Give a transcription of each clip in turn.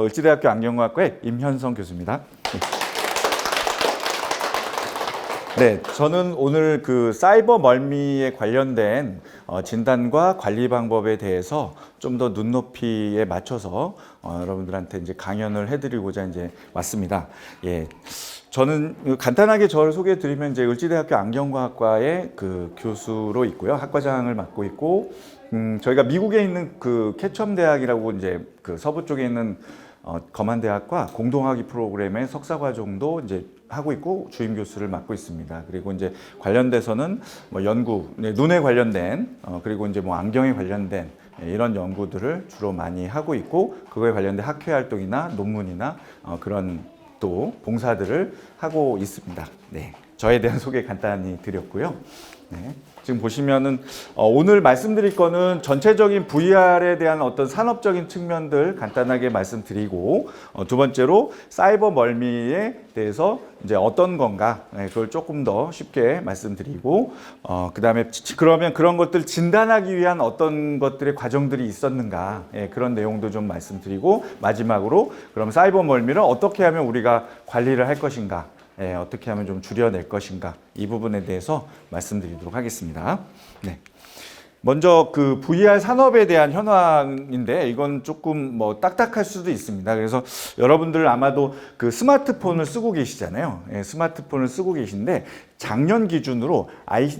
을지대학교 안경과학과의 임현성 교수입니다. 네, 저는 오늘 그 사이버 멀미에 관련된 진단과 관리 방법에 대해서 좀 더 눈높이에 맞춰서 여러분들한테 이제 강연을 해드리고자 이제 왔습니다. 예, 저는 간단하게 저를 소개해드리면 이제 을지대학교 안경과학과의 그 교수로 있고요, 학과장을 맡고 있고, 저희가 미국에 있는 그 캐첨 대학이라고 이제 그 서부 쪽에 있는 검한대학과 공동학위 프로그램의 석사과정도 이제 하고 있고 주임 교수를 맡고 있습니다. 그리고 이제 관련돼서는 뭐 연구, 눈에 관련된 그리고 이제 뭐 안경에 관련된 이런 연구들을 주로 많이 하고 있고 그거에 관련된 학회 활동이나 논문이나 그런 또 봉사들을 하고 있습니다. 네, 저에 대한 소개 간단히 드렸고요. 네. 지금 보시면은 오늘 말씀드릴 거는 전체적인 VR에 대한 어떤 산업적인 측면들 간단하게 말씀드리고 두 번째로 사이버 멀미에 대해서 이제 어떤 건가 그걸 조금 더 쉽게 말씀드리고 그다음에 그러면 그런 것들 진단하기 위한 어떤 것들의 과정들이 있었는가 그런 내용도 좀 말씀드리고 마지막으로 그럼 사이버 멀미를 어떻게 하면 우리가 관리를 할 것인가 어떻게 하면 좀 줄여낼 것인가 이 부분에 대해서 말씀드리도록 하겠습니다. 네. 먼저 그 VR 산업에 대한 현황인데 이건 조금 뭐 딱딱할 수도 있습니다. 그래서 여러분들 아마도 그 스마트폰을 쓰고 계시잖아요. 스마트폰을 쓰고 계신데 작년 기준으로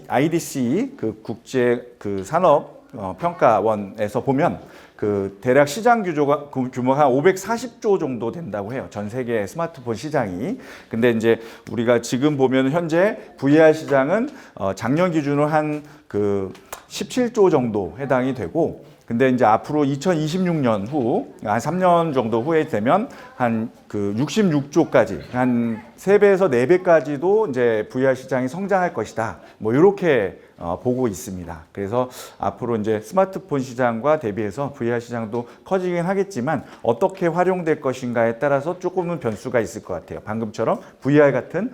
IDC 그 국제 그 산업 평가원에서 보면 그 대략 시장 규모가 한 540조 정도 된다고 해요. 전 세계 스마트폰 시장이. 근데 이제 우리가 지금 보면 현재 VR 시장은 작년 기준으로 한 그 17조 정도 해당이 되고 근데 이제 앞으로 2026년 후, 한 3년 정도 후에 되면 한 그 66조까지, 한 3배에서 4배까지도 이제 VR 시장이 성장할 것이다. 뭐 이렇게 보고 있습니다. 그래서 앞으로 이제 스마트폰 시장과 대비해서 VR 시장도 커지긴 하겠지만 어떻게 활용될 것인가에 따라서 조금은 변수가 있을 것 같아요. 방금처럼 VR 같은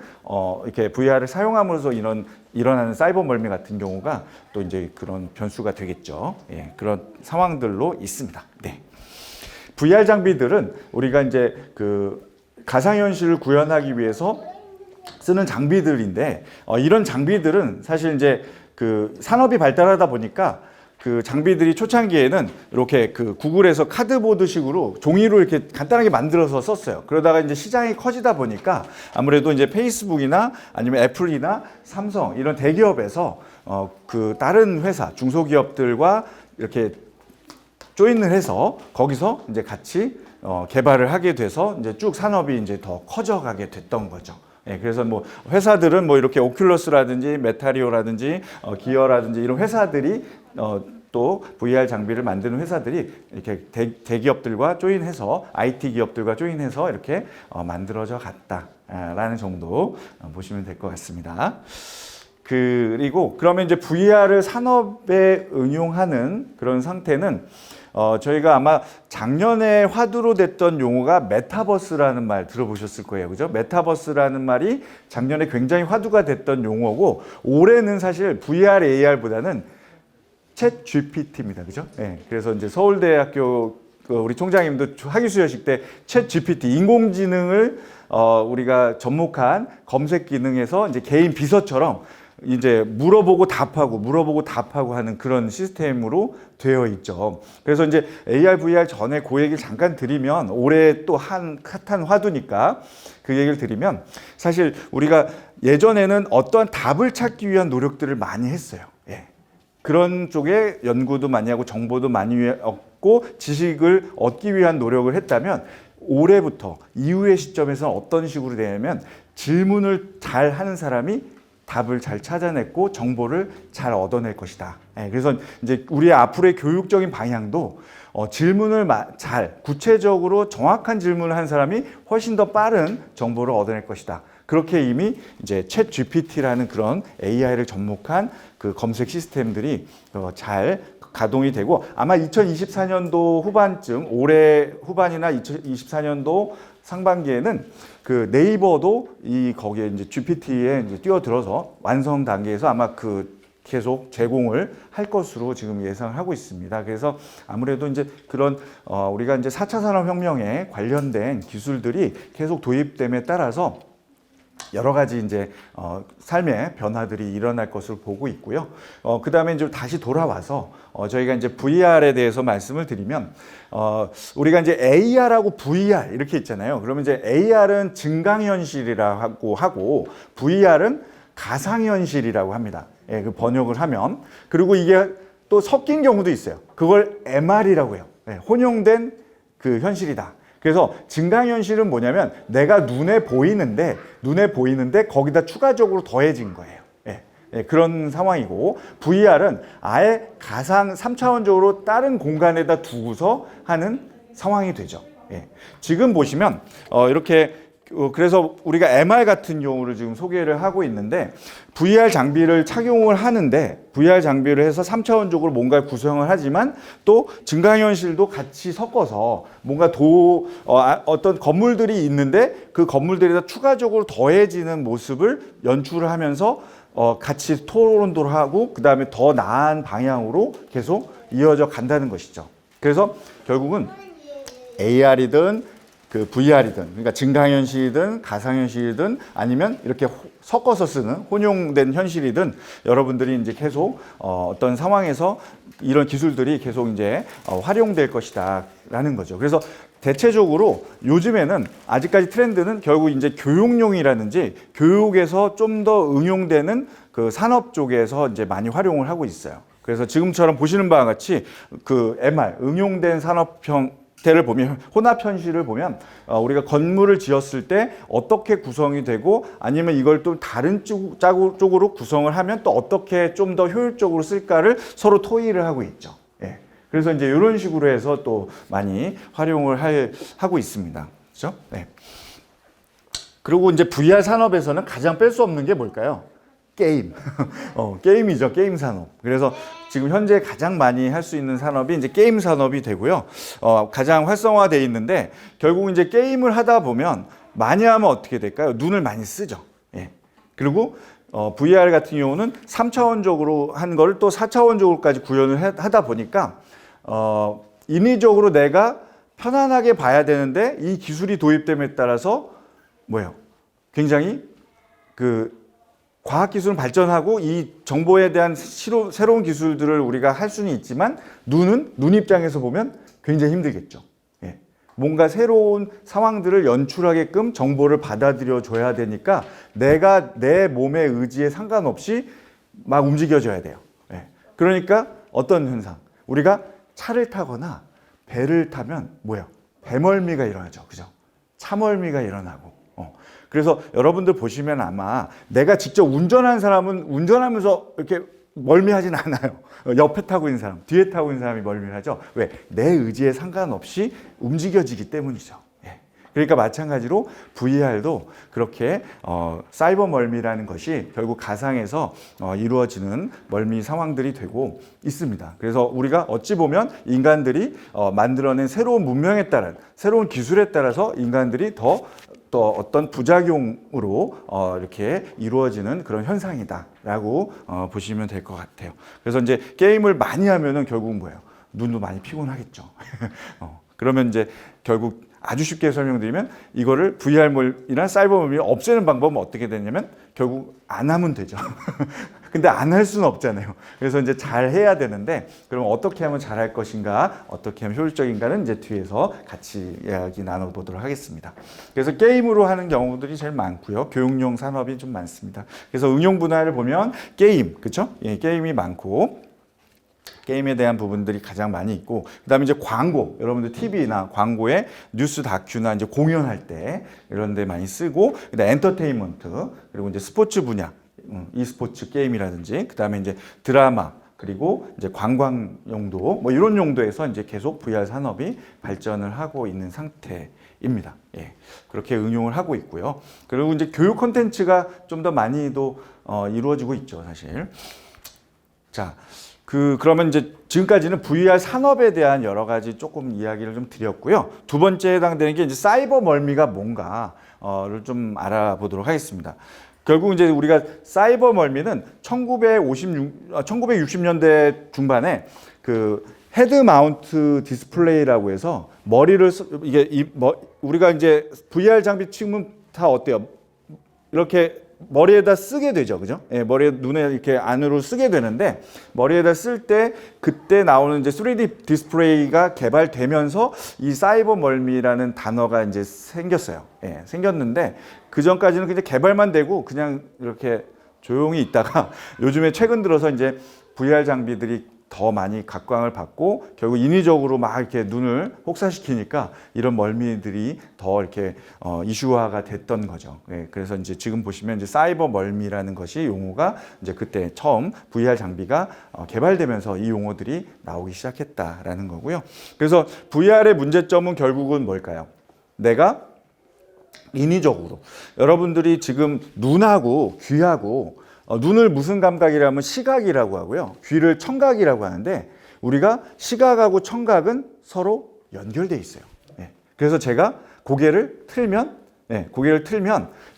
이렇게 VR을 사용함으로써 일어나는 사이버 멀미 같은 경우가 또 이제 그런 변수가 되겠죠. 예, 그런 상황들로 있습니다. 네. VR 장비들은 우리가 이제 그 가상현실을 구현하기 위해서 쓰는 장비들인데 이런 장비들은 사실 이제 그 산업이 발달하다 보니까 그 장비들이 초창기에는 이렇게 그 구글에서 카드보드식으로 종이로 이렇게 간단하게 만들어서 썼어요. 그러다가 이제 시장이 커지다 보니까 아무래도 이제 페이스북이나 아니면 애플이나 삼성 이런 대기업에서 그 다른 회사 중소기업들과 이렇게 조인을 해서 거기서 이제 같이 개발을 하게 돼서 이제 쭉 산업이 이제 더 커져가게 됐던 거죠. 예, 그래서 뭐 회사들은 뭐 이렇게 오큘러스라든지 메타리오라든지 기어라든지 이런 회사들이 또 VR 장비를 만드는 회사들이 이렇게 대기업들과 조인해서 IT 기업들과 조인해서 이렇게 만들어져 갔다라는 정도 보시면 될 것 같습니다. 그리고 그러면 이제 VR을 산업에 응용하는 그런 상태는 저희가 아마 작년에 화두로 됐던 용어가 메타버스라는 말 들어보셨을 거예요. 그죠? 메타버스라는 말이 작년에 굉장히 화두가 됐던 용어고 올해는 사실 VR, AR보다는 챗 GPT입니다. 그죠? 네, 그래서 이제 서울대학교 우리 총장님도 학위 수여식 때 챗 GPT, 인공지능을 우리가 접목한 검색 기능에서 이제 개인 비서처럼 이제 물어보고 답하고 하는 그런 시스템으로 되어 있죠. 그래서 이제 AR, VR 전에 그 얘기를 잠깐 드리면 올해 또 한 핫한 화두니까 그 얘기를 드리면 사실 우리가 예전에는 어떠한 답을 찾기 위한 노력들을 많이 했어요. 예. 그런 쪽에 연구도 많이 하고 정보도 많이 얻고 지식을 얻기 위한 노력을 했다면 올해부터 이후의 시점에서 어떤 식으로 되냐면 질문을 잘 하는 사람이 답을 잘 찾아냈고 정보를 잘 얻어낼 것이다. 그래서 이제 우리의 앞으로의 교육적인 방향도 질문을 잘 구체적으로 정확한 질문을 한 사람이 훨씬 더 빠른 정보를 얻어낼 것이다. 그렇게 이미 이제 챗 GPT라는 그런 AI를 접목한 그 검색 시스템들이 잘 가동이 되고 아마 2024년도 후반쯤 올해 후반이나 2024년도 상반기에는 그 네이버도 거기에 이제 GPT에 이제 뛰어들어서 완성 단계에서 아마 그 계속 제공을 할 것으로 지금 예상을 하고 있습니다. 그래서 아무래도 이제 그런 우리가 이제 4차 산업혁명에 관련된 기술들이 계속 도입됨에 따라서 여러 가지 이제 삶의 변화들이 일어날 것으로 보고 있고요. 그 다음에 이제 다시 돌아와서 저희가 이제 VR에 대해서 말씀을 드리면 우리가 이제 AR하고 VR 이렇게 있잖아요. 그러면 이제 AR은 증강현실이라고 하고 VR은 가상현실이라고 합니다. 예, 그 번역을 하면. 그리고 이게 또 섞인 경우도 있어요. 그걸 MR이라고 해요. 예, 혼용된 그 현실이다. 그래서 증강현실은 뭐냐면 내가 눈에 보이는데 거기다 추가적으로 더해진 거예요. 예, 예, 그런 상황이고 VR은 아예 가상 3차원적으로 다른 공간에다 두고서 하는 상황이 되죠. 예, 지금 보시면 이렇게 그래서 우리가 MR 같은 경우를 지금 소개를 하고 있는데 VR 장비를 착용을 하는데 VR 장비를 해서 3차원적으로 뭔가 구성을 하지만 또 증강현실도 같이 섞어서 뭔가 어떤 건물들이 있는데 그 건물들에다 추가적으로 더해지는 모습을 연출을 하면서 같이 토론도 하고 그 다음에 더 나은 방향으로 계속 이어져 간다는 것이죠. 그래서 결국은 AR이든 그 VR이든 그러니까 증강현실이든 가상현실이든 아니면 이렇게 섞어서 쓰는 혼용된 현실이든 여러분들이 이제 계속 어떤 상황에서 이런 기술들이 계속 이제 활용될 것이다라는 거죠. 그래서 대체적으로 요즘에는 아직까지 트렌드는 결국 이제 교육용이라든지 교육에서 좀 더 응용되는 그 산업 쪽에서 이제 많이 활용을 하고 있어요. 그래서 지금처럼 보시는 바와 같이 그 MR 응용된 산업형 를 보면 혼합현실을 보면 우리가 건물을 지었을 때 어떻게 구성이 되고 아니면 이걸 또 다른 쪽으로 구성을 하면 또 어떻게 좀 더 효율적으로 쓸까를 서로 토의를 하고 있죠. 예. 그래서 이제 이런 식으로 해서 또 많이 활용을 하고 있습니다. 그렇죠? 네. 그리고 이제 VR 산업에서는 가장 뺄 수 없는 게 뭘까요? 게임. 게임이죠. 게임 산업. 그래서 지금 현재 가장 많이 할 수 있는 산업이 이제 게임 산업이 되고요. 가장 활성화되어 있는데 결국 이제 게임을 하다 보면 많이 하면 어떻게 될까요? 눈을 많이 쓰죠. 예. 그리고 VR 같은 경우는 3차원적으로 한 거를 또 4차원적으로까지 구현을 하다 보니까 인위적으로 내가 편안하게 봐야 되는데 이 기술이 도입됨에 따라서 뭐예요? 굉장히 과학기술은 발전하고 이 정보에 대한 새로운 기술들을 우리가 할 수는 있지만 눈 입장에서 보면 굉장히 힘들겠죠. 예. 뭔가 새로운 상황들을 연출하게끔 정보를 받아들여 줘야 되니까 내가 내 몸의 의지에 상관없이 막 움직여줘야 돼요. 예. 그러니까 어떤 현상? 우리가 차를 타거나 배를 타면 뭐야? 배멀미가 일어나죠. 그죠? 차멀미가 일어나고. 그래서 여러분들 보시면 아마 내가 직접 운전하는 사람은 운전하면서 이렇게 멀미하진 않아요. 옆에 타고 있는 사람, 뒤에 타고 있는 사람이 멀미하죠. 왜? 내 의지에 상관없이 움직여지기 때문이죠. 예. 그러니까 마찬가지로 VR도 그렇게 사이버 멀미라는 것이 결국 가상에서 이루어지는 멀미 상황들이 되고 있습니다. 그래서 우리가 어찌 보면 인간들이 만들어낸 새로운 문명에 따른 새로운 기술에 따라서 인간들이 또 어떤 부작용으로 이렇게 이루어지는 그런 현상이다라고 보시면 될 것 같아요. 그래서 이제 게임을 많이 하면은 결국은 뭐예요? 눈도 많이 피곤하겠죠. 그러면 이제 결국 아주 쉽게 설명드리면 이거를 VR이나 사이버몰을 없애는 방법은 어떻게 되냐면 결국 안 하면 되죠. 근데 안 할 수는 없잖아요. 그래서 이제 잘 해야 되는데 그럼 어떻게 하면 잘 할 것인가, 어떻게 하면 효율적인가는 이제 뒤에서 같이 이야기 나눠보도록 하겠습니다. 그래서 게임으로 하는 경우들이 제일 많고요. 교육용 산업이 좀 많습니다. 그래서 응용 분야를 보면 게임, 그렇죠? 예, 게임이 많고. 게임에 대한 부분들이 가장 많이 있고, 그 다음에 이제 광고, 여러분들 TV나 광고에 뉴스 다큐나 이제 공연할 때 이런 데 많이 쓰고, 그 다음에 엔터테인먼트, 그리고 이제 스포츠 분야, e스포츠 게임이라든지, 그 다음에 이제 드라마, 그리고 이제 관광 용도, 뭐 이런 용도에서 이제 계속 VR 산업이 발전을 하고 있는 상태입니다. 예. 그렇게 응용을 하고 있고요. 그리고 이제 교육 콘텐츠가 좀 더 많이도 이루어지고 있죠, 사실. 자. 그러면 이제 지금까지는 VR 산업에 대한 여러 가지 조금 이야기를 좀 드렸고요. 두 번째 해당되는 게 이제 사이버 멀미가 뭔가, 좀 알아보도록 하겠습니다. 결국 이제 우리가 사이버 멀미는 1960년대 중반에 그 헤드 마운트 디스플레이라고 해서 머리를 우리가 이제 VR 장비 치면 다 어때요? 이렇게 머리에다 쓰게 되죠, 그죠? 예, 머리에 눈에 이렇게 안으로 쓰게 되는데 머리에다 쓸 때 그때 나오는 이제 3D 디스플레이가 개발되면서 이 사이버 멀미라는 단어가 이제 생겼어요. 예, 생겼는데 그 전까지는 그냥 개발만 되고 그냥 이렇게 조용히 있다가 요즘에 최근 들어서 이제 VR 장비들이 더 많이 각광을 받고 결국 인위적으로 막 이렇게 눈을 혹사시키니까 이런 멀미들이 더 이렇게 이슈화가 됐던 거죠. 예, 그래서 이제 지금 보시면 이제 사이버 멀미라는 것이 용어가 이제 그때 처음 VR 장비가 개발되면서 이 용어들이 나오기 시작했다라는 거고요. 그래서 VR의 문제점은 결국은 뭘까요? 내가 인위적으로 여러분들이 지금 눈하고 귀하고 눈을 무슨 감각이라면 시각이라고 하고요. 귀를 청각이라고 하는데 우리가 시각하고 청각은 서로 연결돼 있어요. 예. 그래서 제가 고개를 틀면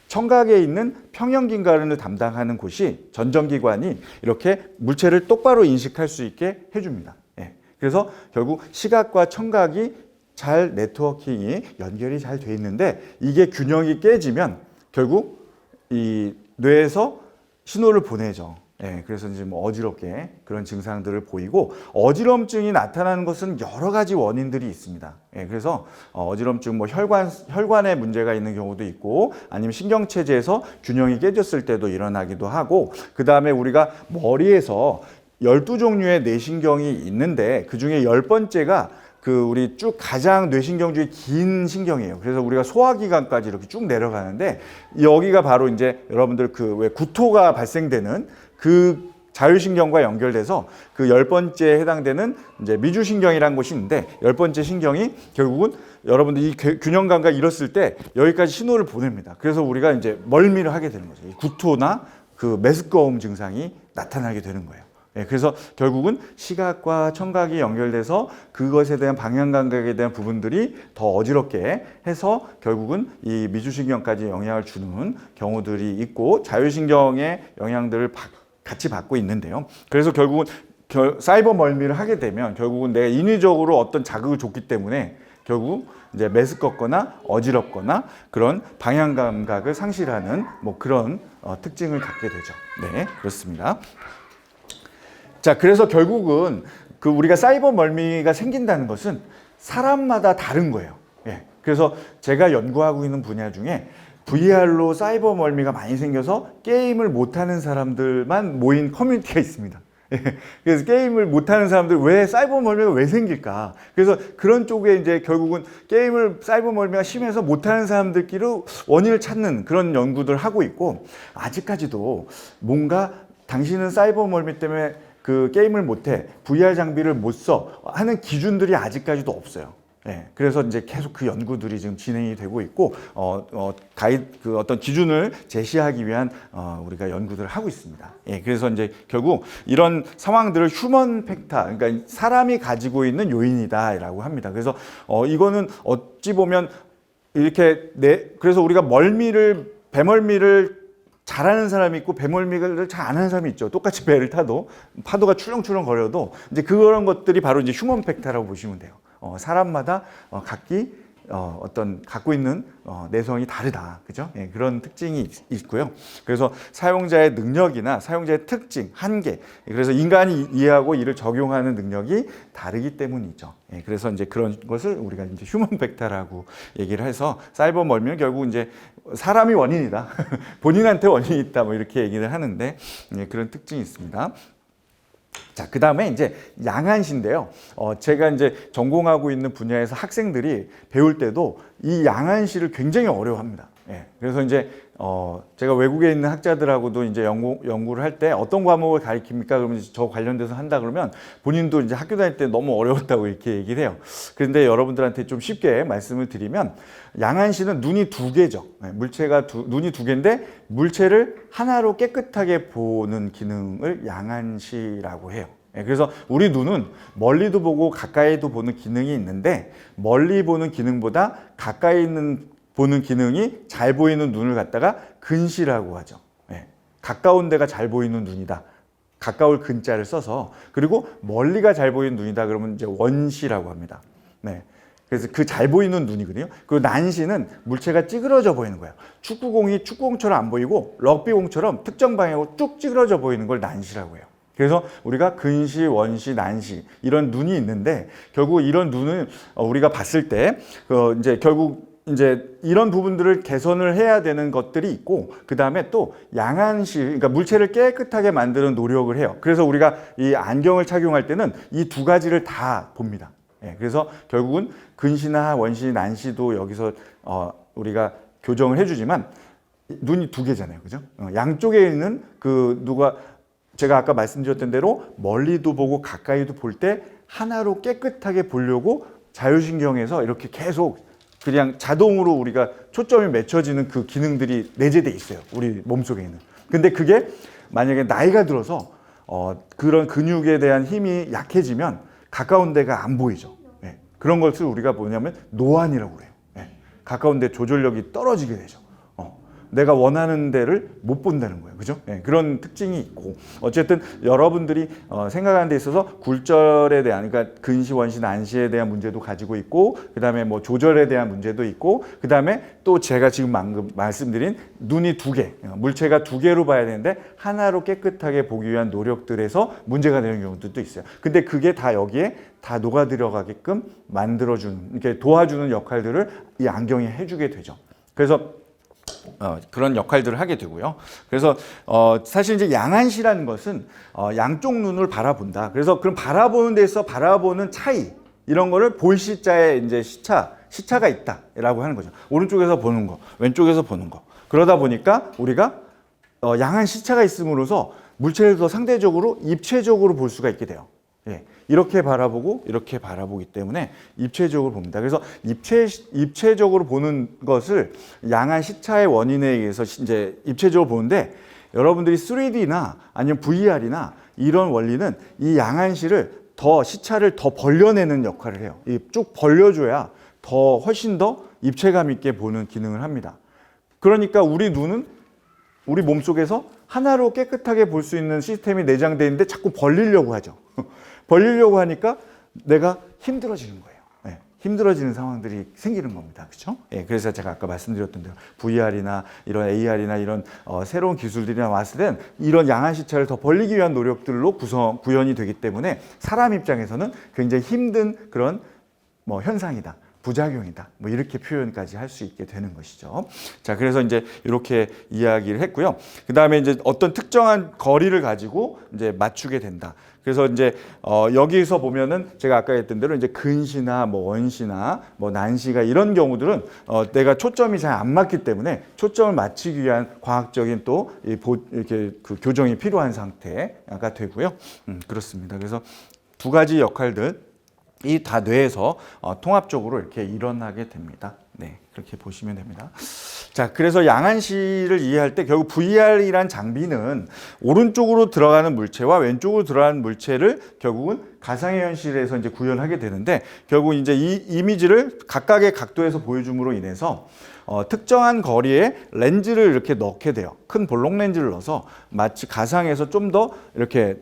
청각에 있는 평형긴가를 담당하는 곳이 전정기관이 이렇게 물체를 똑바로 인식할 수 있게 해줍니다. 예. 그래서 결국 시각과 청각이 잘 네트워킹이 연결이 잘 돼 있는데 이게 균형이 깨지면 결국 이 뇌에서 신호를 보내죠. 예, 그래서 이제 뭐 어지럽게 그런 증상들을 보이고 어지럼증이 나타나는 것은 여러 가지 원인들이 있습니다. 예, 그래서 어지럼증 뭐 혈관에 문제가 있는 경우도 있고 아니면 신경체제에서 균형이 깨졌을 때도 일어나기도 하고 그 다음에 우리가 머리에서 12종류의 뇌신경이 있는데 그 중에 10번째가 그 우리 쭉 가장 뇌신경 중에 긴 신경이에요. 그래서 우리가 소화기관까지 이렇게 쭉 내려가는데 여기가 바로 이제 여러분들 그 왜 구토가 발생되는 그 자율신경과 연결돼서 그 10번째에 해당되는 이제 미주신경이라는 곳이 있는데 10번째 신경이 결국은 여러분들 이 균형 감각 잃었을 때 여기까지 신호를 보냅니다. 그래서 우리가 이제 멀미를 하게 되는 거죠. 구토나 그 메스꺼움 증상이 나타나게 되는 거예요. 예, 그래서 결국은 시각과 청각이 연결돼서 그것에 대한 방향 감각에 대한 부분들이 더 어지럽게 해서 결국은 이 미주신경까지 영향을 주는 경우들이 있고 자율신경의 영향들을 같이 받고 있는데요. 그래서 결국은 사이버 멀미를 하게 되면 결국은 내가 인위적으로 어떤 자극을 줬기 때문에 결국 이제 메스껍거나 어지럽거나 그런 방향 감각을 상실하는 뭐 그런 특징을 갖게 되죠. 네, 그렇습니다. 자, 그래서 결국은 그 우리가 사이버 멀미가 생긴다는 것은 사람마다 다른 거예요. 예. 그래서 제가 연구하고 있는 분야 중에 VR로 사이버 멀미가 많이 생겨서 게임을 못하는 사람들만 모인 커뮤니티가 있습니다. 예. 그래서 게임을 못하는 사람들 왜 사이버 멀미가 왜 생길까? 그래서 그런 쪽에 이제 결국은 게임을 사이버 멀미가 심해서 못하는 사람들끼리 원인을 찾는 그런 연구들 하고 있고 아직까지도 뭔가 당신은 사이버 멀미 때문에 그 게임을 못해, VR 장비를 못 써 하는 기준들이 아직까지도 없어요. 예, 그래서 이제 계속 그 연구들이 지금 진행이 되고 있고, 그 어떤 기준을 제시하기 위한 우리가 연구들을 하고 있습니다. 예, 그래서 이제 결국 이런 상황들을 휴먼 팩터, 그러니까 사람이 가지고 있는 요인이다라고 합니다. 그래서 이거는 어찌 보면 이렇게 그래서 우리가 배멀미를 잘하는 사람이 있고 배멀미를 잘 안 하는 사람이 있죠. 똑같이 배를 타도 파도가 출렁출렁 거려도 이제 그런 것들이 바로 이제 휴먼 팩터라고 보시면 돼요. 사람마다 각기 어떤 갖고 있는 내성이 다르다, 그죠? 예, 그런 특징이 있고요. 그래서 사용자의 능력이나 사용자의 특징, 한계, 그래서 인간이 이해하고 이를 적용하는 능력이 다르기 때문이죠. 예, 그래서 이제 그런 것을 우리가 이제 휴먼 팩터라고 얘기를 해서 사이버 멀미는 결국 이제 사람이 원인이다, 본인한테 원인이 있다, 뭐 이렇게 얘기를 하는데 예, 그런 특징이 있습니다. 자, 그 다음에 이제 양안시인데요. 제가 이제 전공하고 있는 분야에서 학생들이 배울 때도 이 양안시를 굉장히 어려워합니다. 예, 그래서 이제 제가 외국에 있는 학자들하고도 이제 연구를 할 때 어떤 과목을 가르칩니까? 그러면 저 관련돼서 한다 그러면 본인도 이제 학교 다닐 때 너무 어려웠다고 이렇게 얘기를 해요. 그런데 여러분들한테 좀 쉽게 말씀을 드리면 양안시는 눈이 두 개죠. 물체가 눈이 두 개인데 물체를 하나로 깨끗하게 보는 기능을 양안시라고 해요. 그래서 우리 눈은 멀리도 보고 가까이도 보는 기능이 있는데 멀리 보는 기능보다 가까이 있는 보는 기능이 잘 보이는 눈을 갖다가 근시라고 하죠. 예. 가까운 데가 잘 보이는 눈이다. 가까울 근자를 써서. 그리고 멀리가 잘 보이는 눈이다 그러면 이제 원시라고 합니다. 네. 그래서 그 잘 보이는 눈이거든요. 그리고 난시는 물체가 찌그러져 보이는 거예요. 축구공이 축구공처럼 안 보이고 럭비공처럼 특정 방향으로 쭉 찌그러져 보이는 걸 난시라고 해요. 그래서 우리가 근시, 원시, 난시 이런 눈이 있는데 결국 이런 눈을 우리가 봤을 때 이제 결국 이제 이런 부분들을 개선을 해야 되는 것들이 있고 그 다음에 또 양안시, 그러니까 물체를 깨끗하게 만드는 노력을 해요. 그래서 우리가 이 안경을 착용할 때는 이 두 가지를 다 봅니다. 예, 그래서 결국은 근시나 원시, 난시도 여기서 우리가 교정을 해주지만 눈이 두 개잖아요, 그죠? 양쪽에 있는 제가 아까 말씀드렸던 대로 멀리도 보고 가까이도 볼 때 하나로 깨끗하게 보려고 자율신경에서 이렇게 계속 그냥 자동으로 우리가 초점이 맞춰지는 그 기능들이 내재돼 있어요. 우리 몸속에 있는. 근데 그게 만약에 나이가 들어서 그런 근육에 대한 힘이 약해지면 가까운 데가 안 보이죠. 네. 그런 것을 우리가 뭐냐면 노안이라고 그래요. 네. 가까운 데 조절력이 떨어지게 되죠. 내가 원하는 데를 못 본다는 거예요. 그죠? 네, 그런 특징이 있고 어쨌든 여러분들이 생각하는 데 있어서 굴절에 대한 그러니까 근시, 원시, 난시에 대한 문제도 가지고 있고 그다음에 뭐 조절에 대한 문제도 있고 그다음에 또 제가 지금 방금 말씀드린 눈이 두 개, 물체가 두 개로 봐야 되는데 하나로 깨끗하게 보기 위한 노력들에서 문제가 되는 경우도 있어요. 근데 그게 다 여기에 다 녹아 들어가게끔 만들어주는 이렇게 도와주는 역할들을 이 안경이 해주게 되죠. 그래서 그런 역할들을 하게 되고요. 그래서 사실 이제 양안시라는 것은 양쪽 눈을 바라본다. 그래서 그럼 바라보는 데서 바라보는 차이 이런 거를 볼시자에 이제 시차가 있다라고 하는 거죠. 오른쪽에서 보는 거, 왼쪽에서 보는 거. 그러다 보니까 우리가 양안 시차가 있음으로써 물체를 더 상대적으로 입체적으로 볼 수가 있게 돼요. 예, 이렇게 바라보고 이렇게 바라보기 때문에 입체적으로 봅니다. 그래서 입체적으로 보는 것을 양안 시차의 원인에 의해서 이제 입체적으로 보는데 여러분들이 3D나 아니면 VR이나 이런 원리는 이 양안시를 시차를 더 벌려내는 역할을 해요. 쭉 벌려줘야 훨씬 더 입체감 있게 보는 기능을 합니다. 그러니까 우리 눈은 우리 몸속에서 하나로 깨끗하게 볼 수 있는 시스템이 내장되어 있는데 자꾸 벌리려고 하죠. 벌리려고 하니까 내가 힘들어지는 거예요. 네, 힘들어지는 상황들이 생기는 겁니다. 그렇죠? 네, 그래서 제가 아까 말씀드렸던 대로 VR이나 이런 AR이나 이런 새로운 기술들이 나왔을 땐 이런 양안 시차를 더 벌리기 위한 노력들로 구현이 되기 때문에 사람 입장에서는 굉장히 힘든 그런 현상이다. 부작용이다. 이렇게 표현까지 할 수 있게 되는 것이죠. 자, 그래서 이제 이렇게 이야기를 했고요. 그 다음에 이제 어떤 특정한 거리를 가지고 이제 맞추게 된다. 그래서 이제 여기서 보면은 제가 아까 했던 대로 이제 근시나 원시나 난시가 이런 경우들은 내가 초점이 잘 안 맞기 때문에 초점을 맞추기 위한 과학적인 또 이렇게 그 교정이 필요한 상태가 되고요. 그렇습니다. 그래서 두 가지 역할들 이 다 뇌에서 통합적으로 이렇게 일어나게 됩니다. 네, 그렇게 보시면 됩니다. 자, 그래서 양안시를 이해할 때 결국 VR이란 장비는 오른쪽으로 들어가는 물체와 왼쪽으로 들어가는 물체를 결국은 가상의 현실에서 이제 구현하게 되는데 결국 이제 이 이미지를 각각의 각도에서 보여줌으로 인해서 특정한 거리에 렌즈를 이렇게 넣게 돼요. 큰 볼록 렌즈를 넣어서 마치 가상에서 좀 더 이렇게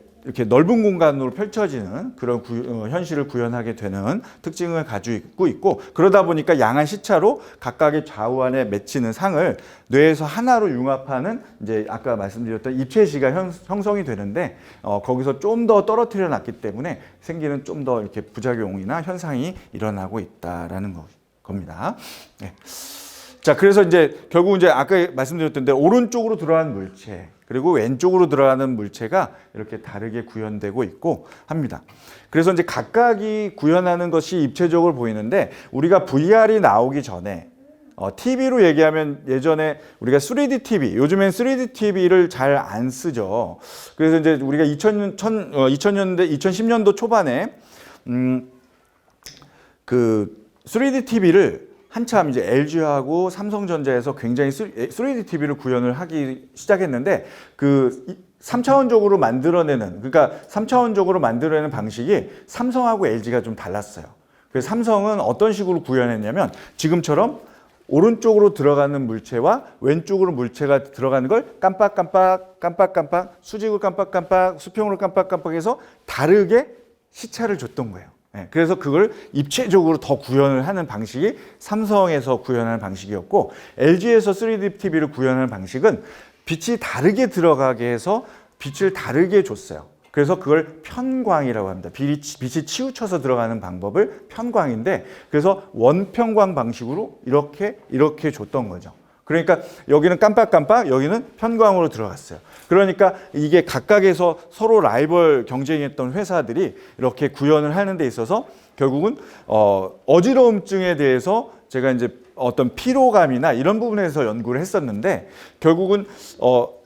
넓은 공간으로 펼쳐지는 그런 현실을 구현하게 되는 특징을 가지고 있고 그러다 보니까 양안 시차로 각각의 좌우안에 맺히는 상을 뇌에서 하나로 융합하는 이제 아까 말씀드렸던 입체시가 형성이 되는데 거기서 좀 더 떨어뜨려 놨기 때문에 생기는 좀 더 이렇게 부작용이나 현상이 일어나고 있다라는 겁니다. 네. 자, 그래서 이제 결국 이제 아까 말씀드렸던 데 오른쪽으로 들어가는 물체 그리고 왼쪽으로 들어가는 물체가 이렇게 다르게 구현되고 있고 합니다. 그래서 이제 각각이 구현하는 것이 입체적으로 보이는데 우리가 VR이 나오기 전에 TV로 얘기하면 예전에 우리가 3D TV, 요즘엔 3D TV를 잘 안 쓰죠. 그래서 이제 우리가 2010년도 초반에 그 3D TV를 한참 이제 LG하고 삼성전자에서 굉장히 3D TV를 구현을 하기 시작했는데 그 3차원적으로 만들어내는 그러니까 3차원적으로 만들어내는 방식이 삼성하고 LG가 좀 달랐어요. 그래서 삼성은 어떤 식으로 구현했냐면 지금처럼 오른쪽으로 들어가는 물체와 왼쪽으로 물체가 들어가는 걸 깜빡깜빡 수직으로 깜빡깜빡 수평으로 깜빡깜빡해서 다르게 시차를 줬던 거예요. 그래서 그걸 입체적으로 더 구현을 하는 방식이 삼성에서 구현하는 방식이었고, LG에서 3D TV를 구현하는 방식은 빛이 다르게 들어가게 해서 빛을 다르게 줬어요. 그래서 그걸 편광이라고 합니다. 빛이 치우쳐서 들어가는 방법을 편광인데, 그래서 원편광 방식으로 이렇게 줬던 거죠. 그러니까 여기는 깜빡깜빡, 여기는 편광으로 들어갔어요. 그러니까 이게 각각에서 서로 라이벌 경쟁했던 회사들이 이렇게 구현을 하는 데 있어서 결국은 어지러움증에 대해서 제가 이제 어떤 피로감이나 이런 부분에서 연구를 했었는데, 결국은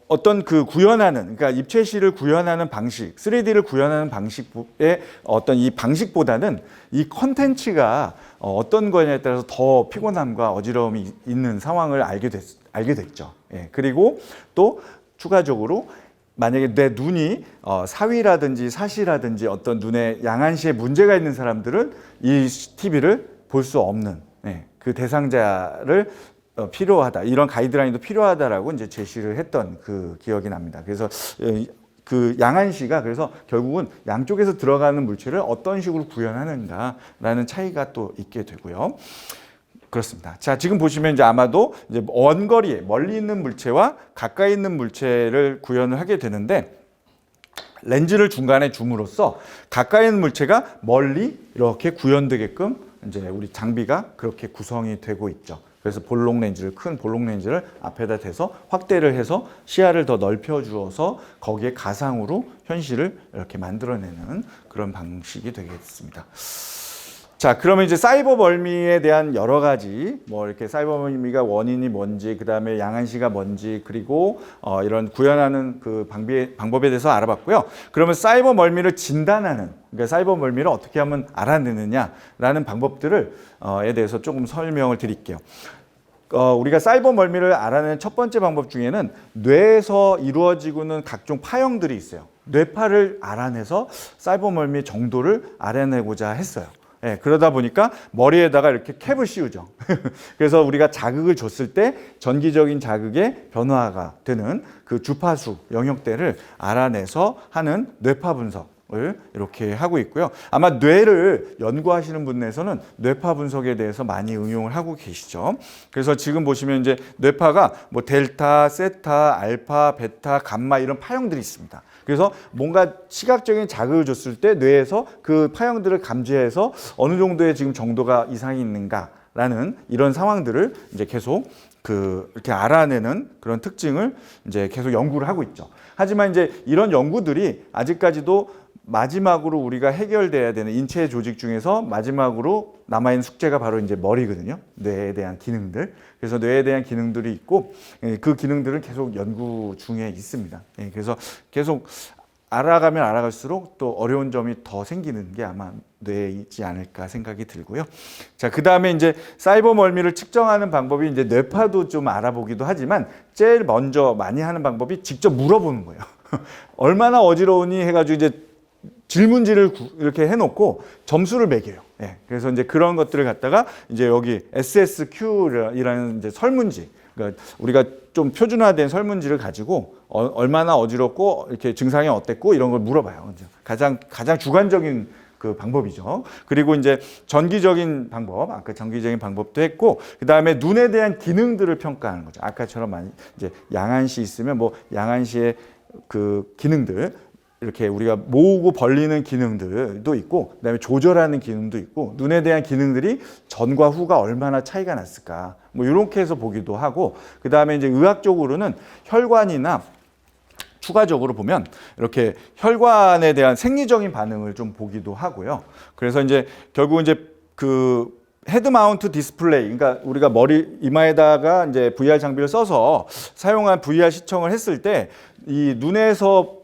어떤 그 구현하는, 그러니까 입체시를 구현하는 방식, 3D를 구현하는 방식의 어떤 이 방식보다는 이 컨텐츠가 어떤 거냐에 따라서 더 피곤함과 어지러움이 있는 상황을 알게 됐죠. 그리고 또 추가적으로 만약에 내 눈이 사위라든지 사시라든지 어떤 눈에 양안시에 문제가 있는 사람들은 이 TV를 볼 수 없는 그 대상자를 필요하다, 이런 가이드라인도 필요하다라고 이제 제시를 했던 그 기억이 납니다. 그래서 그 양안시가 그래서 결국은 양쪽에서 들어가는 물체를 어떤 식으로 구현하는가라는 차이가 또 있게 되고요. 그렇습니다. 자, 지금 보시면 이제 아마도 이제 원거리에 멀리 있는 물체와 가까이 있는 물체를 구현을 하게 되는데, 렌즈를 중간에 줌으로써 가까이 있는 물체가 멀리 이렇게 구현되게끔 이제 우리 장비가 그렇게 구성이 되고 있죠. 그래서 큰 볼록 렌즈를 앞에다 대서 확대를 해서 시야를 더 넓혀 주어서 거기에 가상으로 현실을 이렇게 만들어내는 그런 방식이 되겠습니다. 자, 그러면 이제 사이버 멀미에 대한 여러 가지, 뭐 이렇게 사이버 멀미가 원인이 뭔지, 그 다음에 양안시가 뭔지, 그리고 이런 구현하는 그 방법에 대해서 알아봤고요. 그러면 사이버 멀미를 진단하는, 그러니까 사이버 멀미를 어떻게 하면 알아내느냐라는 방법들에 대해서 조금 설명을 드릴게요. 우리가 사이버 멀미를 알아내는 첫 번째 방법 중에는 뇌에서 이루어지고는 각종 파형들이 있어요. 뇌파를 알아내서 사이버 멀미 정도를 알아내고자 했어요. 그러다 보니까 머리에다가 이렇게 캡을 씌우죠. 그래서 우리가 자극을 줬을 때 전기적인 자극의 변화가 되는 그 주파수 영역대를 알아내서 하는 뇌파 분석을 이렇게 하고 있고요. 아마 뇌를 연구하시는 분에서는 뇌파 분석에 대해서 많이 응용을 하고 계시죠. 그래서 지금 보시면 이제 뇌파가 뭐 델타, 세타, 알파, 베타, 감마 이런 파형들이 있습니다. 그래서 뭔가 시각적인 자극을 줬을 때 뇌에서 그 파형들을 감지해서 어느 정도의 지금 정도가 이상이 있는가라는 이런 상황들을 이제 계속 이렇게 알아내는 그런 특징을 이제 계속 연구를 하고 있죠. 하지만 이제 이런 연구들이 아직까지도 마지막으로 우리가 해결돼야 되는 인체 조직 중에서 마지막으로 남아있는 숙제가 바로 이제 머리거든요. 뇌에 대한 기능들. 그래서 뇌에 대한 기능들이 있고, 그 기능들은 계속 연구 중에 있습니다. 그래서 계속 알아가면 알아갈수록 또 어려운 점이 더 생기는 게 아마 뇌에 있지 않을까 생각이 들고요. 자, 그 다음에 이제 사이버 멀미를 측정하는 방법이 이제 뇌파도 좀 알아보기도 하지만, 제일 먼저 많이 하는 방법이 직접 물어보는 거예요. 얼마나 어지러우니 해가지고 이제 질문지를 이렇게 해놓고 점수를 매겨요. 그래서 이제 그런 것들을 갖다가 이제 여기 SSQ라는 이제 설문지, 그러니까 우리가 좀 표준화된 설문지를 가지고 얼마나 어지럽고 이렇게 증상이 어땠고 이런 걸 물어봐요. 가장 주관적인 그 방법이죠. 그리고 이제 전기적인 방법, 아까 전기적인 방법도 했고, 그 다음에 눈에 대한 기능들을 평가하는 거죠. 아까처럼 많이 이제 양안시 있으면 뭐 양안시의 그 기능들, 이렇게 우리가 모으고 벌리는 기능들도 있고, 그다음에 조절하는 기능도 있고, 눈에 대한 기능들이 전과 후가 얼마나 차이가 났을까, 뭐 이렇게 해서 보기도 하고, 그다음에 이제 의학적으로는 혈관이나 추가적으로 보면 이렇게 혈관에 대한 생리적인 반응을 좀 보기도 하고요. 그래서 이제 결국 이제 그 헤드 마운트 디스플레이, 그러니까 우리가 머리 이마에다가 이제 VR 장비를 써서 사용한 VR 시청을 했을 때 이 눈에서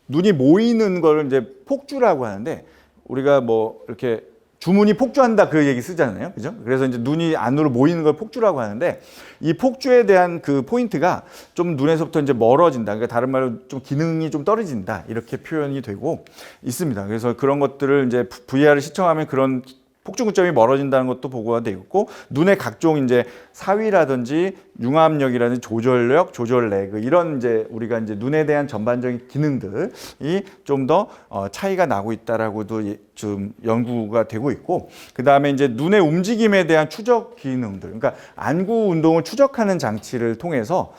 눈이 모이는 걸 이제 폭주라고 하는데, 우리가 뭐 이렇게 주문이 폭주한다 그 얘기 쓰잖아요. 그죠? 그래서 이제 눈이 안으로 모이는 걸 폭주라고 하는데, 이 폭주에 대한 그 포인트가 좀 눈에서부터 이제 멀어진다. 그러니까 다른 말로 좀 기능이 좀 떨어진다. 이렇게 표현이 되고 있습니다. 그래서 그런 것들을 이제 VR을 시청하면 그런 폭중구점이 멀어진다는 것도 보고가 되어 있고, 눈의 각종 이제 사위라든지 융합력이라든지 조절력, 조절 레그 이런 이제 우리가 이제 눈에 대한 전반적인 기능들이 좀 더 차이가 나고 있다라고도 좀 연구가 되고 있고, 그 다음에 이제 눈의 움직임에 대한 추적 기능들, 그러니까 안구 운동을 추적하는 장치를 통해서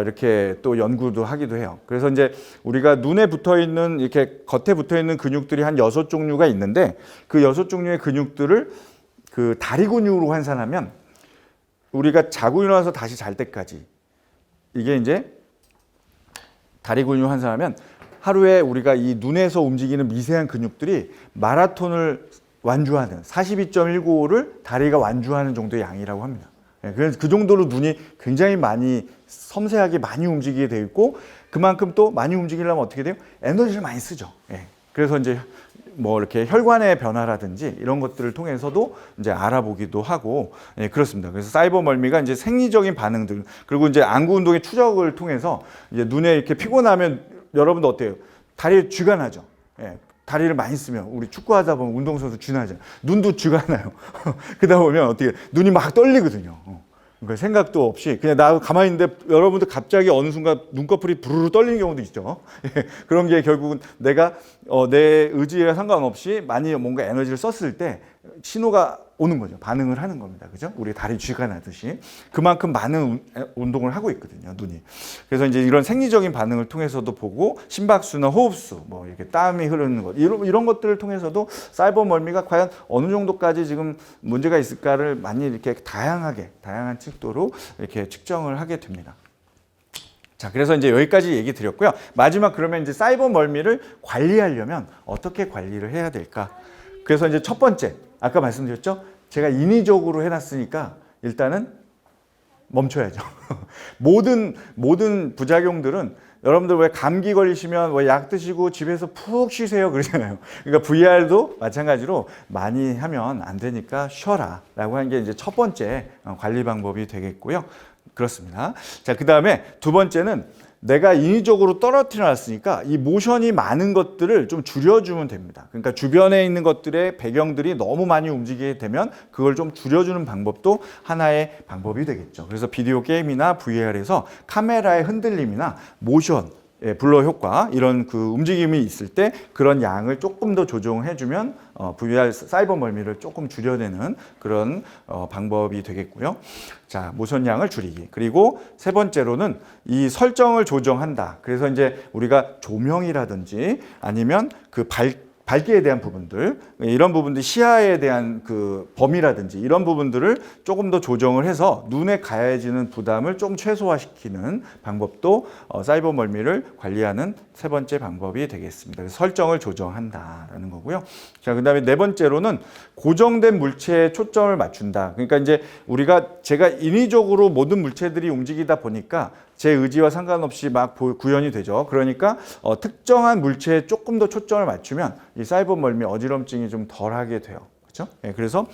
이렇게 또 연구도 하기도 해요. 그래서 이제 우리가 눈에 붙어 있는 이렇게 겉에 붙어 있는 근육들이 한 6종류가 있는데, 그 6종류의 근육들을 그 다리 근육으로 환산하면 우리가 자고 일어나서 다시 잘 때까지, 이게 이제 다리 근육 환산하면 하루에 우리가 이 눈에서 움직이는 미세한 근육들이 마라톤을 완주하는 42.195를 다리가 완주하는 정도의 양이라고 합니다. 그래서 그 정도로 눈이 굉장히 많이 섬세하게 많이 움직이게 되어 있고, 그만큼 또 많이 움직이려면 어떻게 돼요? 에너지를 많이 쓰죠. 그래서 이제 뭐 이렇게 혈관의 변화라든지 이런 것들을 통해서도 이제 알아보기도 하고, 그렇습니다. 그래서 사이버 멀미가 이제 생리적인 반응들, 그리고 이제 안구 운동의 추적을 통해서 이제 눈에 이렇게 피곤하면 여러분도 어때요? 다리에 쥐가 나죠. 다리를 많이 쓰면, 우리 축구하다 보면 운동선수 쥐 나죠. 눈도 쥐가 나요. 그러다 보면 어떻게 눈이 막 떨리거든요. 그러니까 생각도 없이 그냥 나 가만히 있는데 여러분들 갑자기 어느 순간 눈꺼풀이 부르르 떨리는 경우도 있죠. 그런 게 결국은 내가 내 의지에 상관없이 많이 뭔가 에너지를 썼을 때 신호가 오는 거죠. 반응을 하는 겁니다. 그죠? 우리 다리 쥐가 나듯이 그만큼 많은 운동을 하고 있거든요, 눈이. 그래서 이제 이런 생리적인 반응을 통해서도 보고, 심박수나 호흡수, 뭐 이렇게 땀이 흐르는 것, 이런 것들을 통해서도 사이버 멀미가 과연 어느 정도까지 지금 문제가 있을까를 많이 이렇게 다양한 척도로 이렇게 측정을 하게 됩니다. 자, 그래서 이제 여기까지 얘기 드렸고요. 마지막, 그러면 이제 사이버 멀미를 관리하려면 어떻게 관리를 해야 될까? 그래서 이제 첫 번째, 아까 말씀드렸죠? 제가 인위적으로 해놨으니까 일단은 멈춰야죠. 모든 부작용들은, 여러분들 왜 감기 걸리시면 뭐 약 드시고 집에서 푹 쉬세요 그러잖아요. 그러니까 VR도 마찬가지로 많이 하면 안 되니까 쉬어라 라고 하는 게 이제 첫 번째 관리 방법이 되겠고요. 그렇습니다. 자, 그 다음에 두 번째는 내가 인위적으로 떨어뜨려 놨으니까 이 모션이 많은 것들을 좀 줄여주면 됩니다. 그러니까 주변에 있는 것들의 배경들이 너무 많이 움직이게 되면 그걸 좀 줄여주는 방법도 하나의 방법이 되겠죠. 그래서 비디오 게임이나 VR에서 카메라의 흔들림이나 모션, 블러 효과, 이런 그 움직임이 있을 때 그런 양을 조금 더 조정해주면 VR 사이버 멀미를 조금 줄여내는 그런 방법이 되겠고요. 자, 모션 양을 줄이기. 그리고 세 번째로는 이 설정을 조정한다. 그래서 이제 우리가 조명이라든지 아니면 그 밝기에 대한 부분들, 이런 부분들, 시야에 대한 그 범위라든지 이런 부분들을 조금 더 조정을 해서 눈에 가해지는 부담을 좀 최소화시키는 방법도 사이버 멀미를 관리하는 세 번째 방법이 되겠습니다. 그래서 설정을 조정한다라는 거고요. 자, 그다음에 네 번째로는 고정된 물체에 초점을 맞춘다. 그러니까 이제 제가 인위적으로 모든 물체들이 움직이다 보니까 제 의지와 상관없이 막 구현이 되죠. 그러니까 특정한 물체에 조금 더 초점을 맞추면 이 사이버 멀미 어지럼증이 좀 덜하게 돼요. 그렇죠? 그래서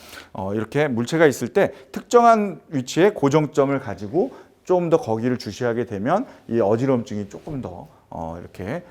이렇게 물체가 있을 때 특정한 위치에 고정점을 가지고 좀 더 거기를 주시하게 되면 이 어지럼증이 조금 더 이렇게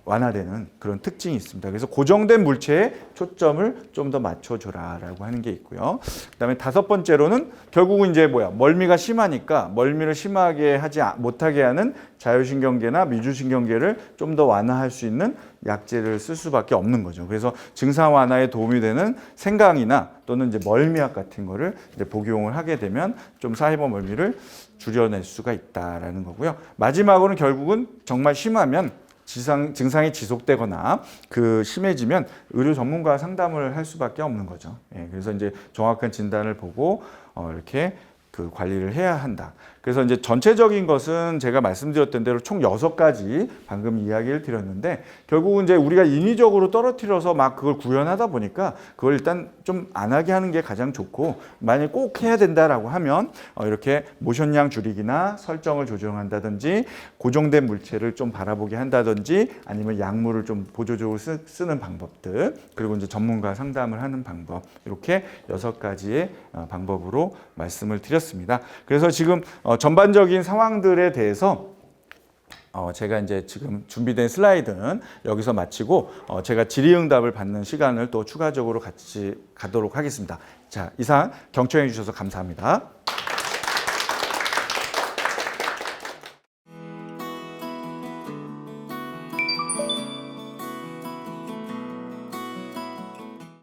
완화되는 그런 특징이 있습니다. 그래서 고정된 물체에 초점을 좀 더 맞춰줘라라고 하는 게 있고요. 그다음에 다섯 번째로는 결국은 이제 멀미가 심하니까 멀미를 심하게 하지 못하게 하는 자율신경계나 미주신경계를 좀 더 완화할 수 있는 약제를 쓸 수밖에 없는 거죠. 그래서 증상 완화에 도움이 되는 생강이나 또는 이제 멀미약 같은 거를 이제 복용을 하게 되면 좀 사이버 멀미를 줄여낼 수가 있다라는 거고요. 마지막으로는 결국은 정말 심하면 증상이 지속되거나 심해지면 의료 전문가와 상담을 할 수밖에 없는 거죠. 그래서 이제 정확한 진단을 보고 이렇게 관리를 해야 한다. 그래서 이제 전체적인 것은 제가 말씀드렸던 대로 총 6가지 방금 이야기를 드렸는데, 결국은 이제 우리가 인위적으로 떨어뜨려서 막 그걸 구현하다 보니까 그걸 일단 좀 안 하게 하는 게 가장 좋고, 만약에 꼭 해야 된다라고 하면 이렇게 모션량 줄이기나 설정을 조정한다든지 고정된 물체를 좀 바라보게 한다든지 아니면 약물을 좀 보조적으로 쓰는 방법들, 그리고 이제 전문가 상담을 하는 방법, 이렇게 6가지의 방법으로 말씀을 드렸습니다. 그래서 지금 전반적인 상황들에 대해서 제가 이제 지금 준비된 슬라이드는 여기서 마치고 제가 질의응답을 받는 시간을 또 추가적으로 같이 가도록 하겠습니다. 자, 이상 경청해 주셔서 감사합니다.